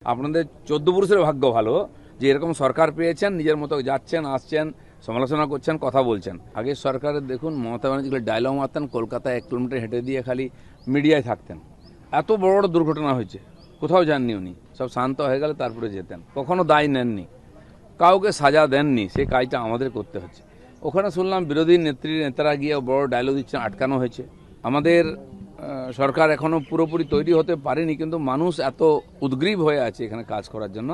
আপনাদের 14 পুরুষের ভাগ্য ভালো যে এরকম সরকার পেয়েছেন, নিজের মতো যাচ্ছেন আসছেন, সমালোচনা করছেন, কথা বলছেন। আগের সরকারের দেখুন মমতা ব্যানার্জি ডায়লগ মারতেন, কলকাতায় 1 কিলোমিটার হেঁটে দিয়ে খালি মিডিয়ায় থাকতেন। এত বড় বড় দুর্ঘটনা হয়েছে, কোথাও যাননি উনি, সব শান্ত হয়ে গেলে তারপরে যেতেন। কখনো দায় নেননি, কাউকে সাজা দেননি, সেই কাজটা আমাদের করতে হচ্ছে। ওখানে শুনলাম বিরোধী নেতারা গিয়ে বড় ডায়লগ দিচ্ছেন, আটকানো হয়েছে। আমাদের সরকার এখনো পুরোপুরি তৈরি হতে পারেনি, কিন্তু মানুষ এত উদ্গ্রীব হয়ে আছে এখানে কাজ করার জন্য,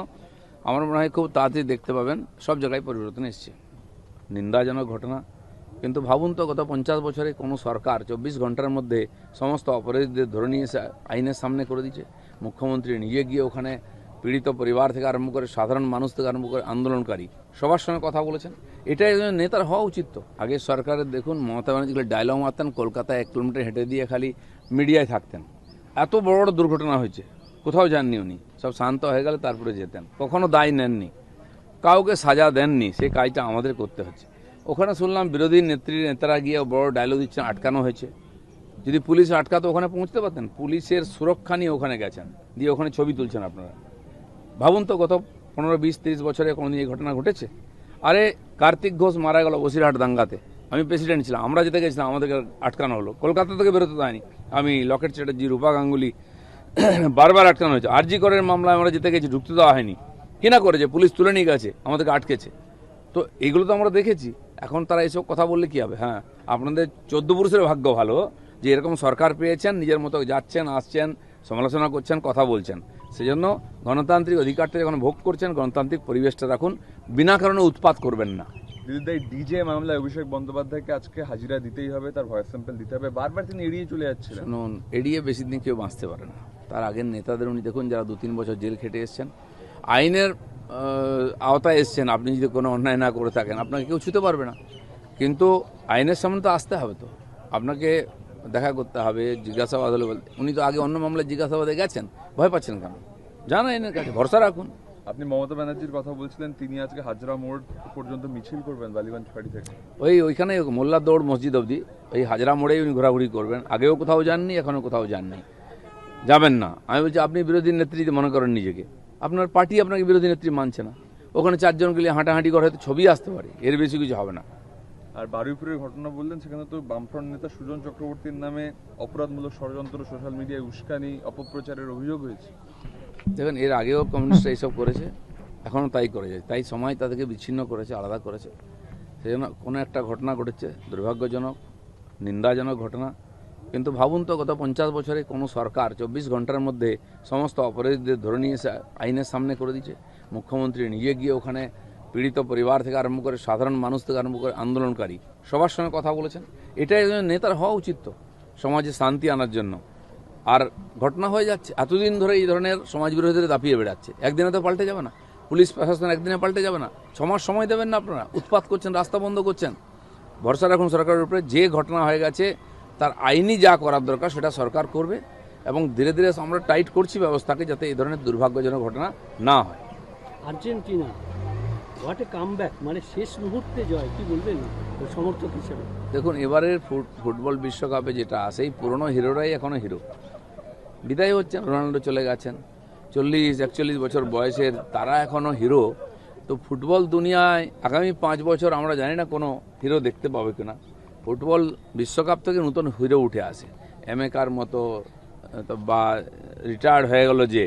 আমার মনে হয় খুব তাড়াতাড়ি দেখতে পাবেন সব জায়গায় পরিবর্তন এসছে। নিন্দাজনক ঘটনা, কিন্তু ভাবুন তো গত 50 বছরে কোনো সরকার 24 ঘন্টার মধ্যে সমস্ত অপরাধীদের ধরে নিয়ে এসে আইনের সামনে করে দিচ্ছে। মুখ্যমন্ত্রী নিজে গিয়ে ওখানে পীড়িত পরিবার থেকে আরম্ভ করে সাধারণ মানুষ থেকে আরম্ভ করে আন্দোলনকারী সবার সঙ্গে কথা বলেছেন। এটাই নেতার হওয়া উচিত। তো আগের সরকারের দেখুন মমতা ব্যানার্জি ডায়লগ মারতেন, কলকাতায় 1 কিলোমিটার হেঁটে দিয়ে খালি মিডিয়ায় থাকতেন। এত বড় বড় দুর্ঘটনা হয়েছে, কোথাও যাননি উনি, সব শান্ত হয়ে গেলে তারপরে যেতেন। কখনো দায় নেননি, কাউকে সাজা দেননি, সেই কাজটা আমাদের করতে হচ্ছে। ওখানে শুনলাম বিরোধী নেতারা গিয়ে বড় ডায়লগ দিচ্ছেন, আটকানো হয়েছে। যদি পুলিশ আটকাতো ওখানে পৌঁছতে পারতেন। পুলিশের সুরক্ষা নিয়ে ওখানে গেছেন, দিয়ে ওখানে ছবি তুলছেন আপনারা। ভাবুন তো গত 15, 20, 30 বছরে কোনোদিন এই ঘটনা ঘটেছে? আরে কার্তিক ঘোষ মারা গেল বসিরহাট দাঙ্গাতে, আমি প্রেসিডেন্ট ছিলাম, আমরা যেতে গেছিলাম, আমাদেরকে আটকানো হলো, কলকাতা থেকে বেরোতে দেয়নি। আমি, লকেট চ্যাটার্জি, রূপা গাঙ্গুলি বারবার আটকানো হয়েছে। আরজি করের মামলায় আমরা যেতে গেছি, ঢুকতে দেওয়া হয়নি। কিনা করেছে, পুলিশ তুলে নিয়ে গেছে, আমাদেরকে আটকেছে। তো এগুলো তো আমরা দেখেছি। এখন তারা এসব কথা বললে কি হবে? হ্যাঁ, আপনাদের 14 পুরুষের ভাগ্য ভালো যে এরকম সরকার পেয়েছেন, নিজের মতো যাচ্ছেন আসছেন, সমালোচনা করছেন, কথা বলছেন। সেজন্য গণতান্ত্রিক অধিকারটা যখন ভোগ করছেন, গণতান্ত্রিক পরিবেশটা রাখুন, বিনা কারণে উৎপাত করবেন না। দিদিদাই ডিজে মামলায় অভিষেক বন্দ্যোপাধ্যায়কে আজকে হাজিরা দিতেই হবে, তার ভয়েস স্যাম্পল দিতে হবে, বারবার তিনি এড়িয়ে চলে যাচ্ছিলেন। শুনুন, এড়িয়ে বেশি দিন কেউ বাঁচতে পারে না। তার আগের নেতাদের উনি দেখুন, যারা 2-3 বছর জেল খেটে এসছেন, আইনের আওতায় এসছেন। আপনি যদি কোনো অন্যায় না করে থাকেন, আপনাকে কেউ ছুতে পারবে না। কিন্তু আইনের সামনে তো আসতে হবে, তো আপনাকে দেখা করতে হবে, জিজ্ঞাসাবাদ হলে বলতে। উনি তো আগে অন্য মামলায় জিজ্ঞাসাবাদে গেছেন, ভয় পাচ্ছেন কেন? যান আইনের কাছে, ভরসা রাখুন। আপনি মমতা ব্যানার্জির কথা বলছিলেন, তিনি আজকে হাজরা মোড় পর্যন্ত মিছিল করবেন বালিগঞ্জ ফাঁড়ি থেকে। ওইখানে মোল্লা দৌড় মসজিদ অবধি, ওই হাজরা মোড়েই উনি ঘোরাঘুরি করবেন। আগেও কোথাও যাননি, এখনও কোথাও যাননি, যাবেন না। আমি বলছি, আপনি বিরোধী নেত্রী মনে করেন নিজেকে, আপনার পার্টি আপনাকে বিরোধী নেত্রী মানছে না। ওখানে 4 জন গেলে হাঁটাহাঁটি করে হয়তো ছবি আসতে পারে, এর বেশি কিছু হবে না। আর বারুইপুরের ঘটনা বললেন, সেখানে তো বামফ্রন্ট নেতা সুজন চক্রবর্তীর নামে অপরাধমূলক ষড়যন্ত্র, সোশ্যাল মিডিয়ায় উস্কানি, অপপ্রচারের অভিযোগ হয়েছে। দেখুন, এর আগেও কমিউনিস্টরা এইসব করেছে, এখনও তাই করে যায়। তাই সময় তাদেরকে বিচ্ছিন্ন করেছে, আলাদা করেছে। সেই জন্য কোনো একটা ঘটনা ঘটেছে, দুর্ভাগ্যজনক, নিন্দাজনক ঘটনা। কিন্তু ভাবুন তো গত 50 বছরে কোনো সরকার 24 ঘন্টার মধ্যে সমস্ত অপরাধীদের ধরে নিয়ে এসে আইনের সামনে করে দিচ্ছে। মুখ্যমন্ত্রী নিজে গিয়ে ওখানে পীড়িত পরিবার থেকে আরম্ভ করে সাধারণ মানুষ থেকে আরম্ভ করে আন্দোলনকারী সবার সঙ্গে কথা বলেছেন। এটাই নেতার হওয়া উচিত, তো সমাজে শান্তি আনার জন্য। আর ঘটনা হয়ে যাচ্ছে, এতদিন ধরে এই ধরনের সমাজ বিরোধীদের দাপিয়ে বেড়াচ্ছে, একদিনে তো পাল্টে যাবে না। পুলিশ প্রশাসন একদিনে পাল্টে যাবে না। 6 মাস সময় দেবেন না আপনারা? উৎপাত করছেন, রাস্তা বন্ধ করছেন। ভরসা রাখুন সরকারের উপরে। যে ঘটনা হয়ে গেছে তার আইনি যা করার দরকার সেটা সরকার করবে, এবং ধীরে ধীরে আমরা টাইট করছি ব্যবস্থাকে, যাতে এই ধরনের দুর্ভাগ্যজনক ঘটনা না হয়। আর্জেন্টিনা হোয়াট এ কামব্যাক, মানে শেষ মুহূর্তে জয়, কি বলবেন সমর্থক হিসেবে? দেখুন, এবারের ফুটবল বিশ্বকাপে যেটা সেই পুরনো হিরোরাই এখনও হিরো। বিদায় হচ্ছেন, রোনাল্ডো চলে গেছেন, 40-41 বছর বয়সের, তারা এখনও হিরো। তো ফুটবল দুনিয়ায় আগামী 5 বছর আমরা জানি না কোনো হিরো দেখতে পাবে কিনা। ফুটবল বিশ্বকাপ থেকে নতুন হিরো উঠে আসে, এমএকার মতো, বা রিটায়ার্ড হয়ে গেল যে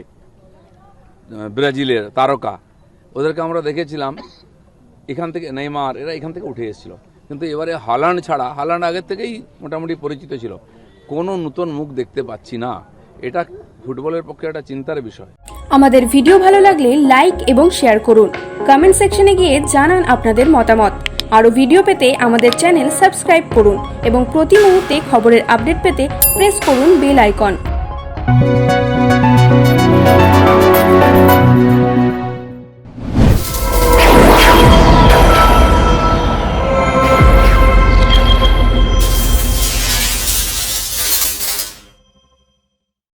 ব্রাজিলের তারকা, ওদেরকে আমরা দেখেছিলাম এখান থেকে, নেইমার, এরা এখান থেকে উঠে এসেছিল। কিন্তু এবারে হালান্ড ছাড়া, হালান্ড আগের থেকেই মোটামুটি পরিচিত ছিল, কোনো নতুন মুখ দেখতে পাচ্ছি না। এটা ফুটবলের পক্ষে একটা চিন্তার বিষয়। আমাদের ভিডিও ভালো লাগলে লাইক এবং শেয়ার করুন। কমেন্ট সেকশনে গিয়ে জানান আপনাদের মতামত। আরও ভিডিও পেতে আমাদের চ্যানেল সাবস্ক্রাইব করুন এবং প্রতি মুহূর্তে খবরের আপডেট পেতে প্রেস করুন বেল আইকন।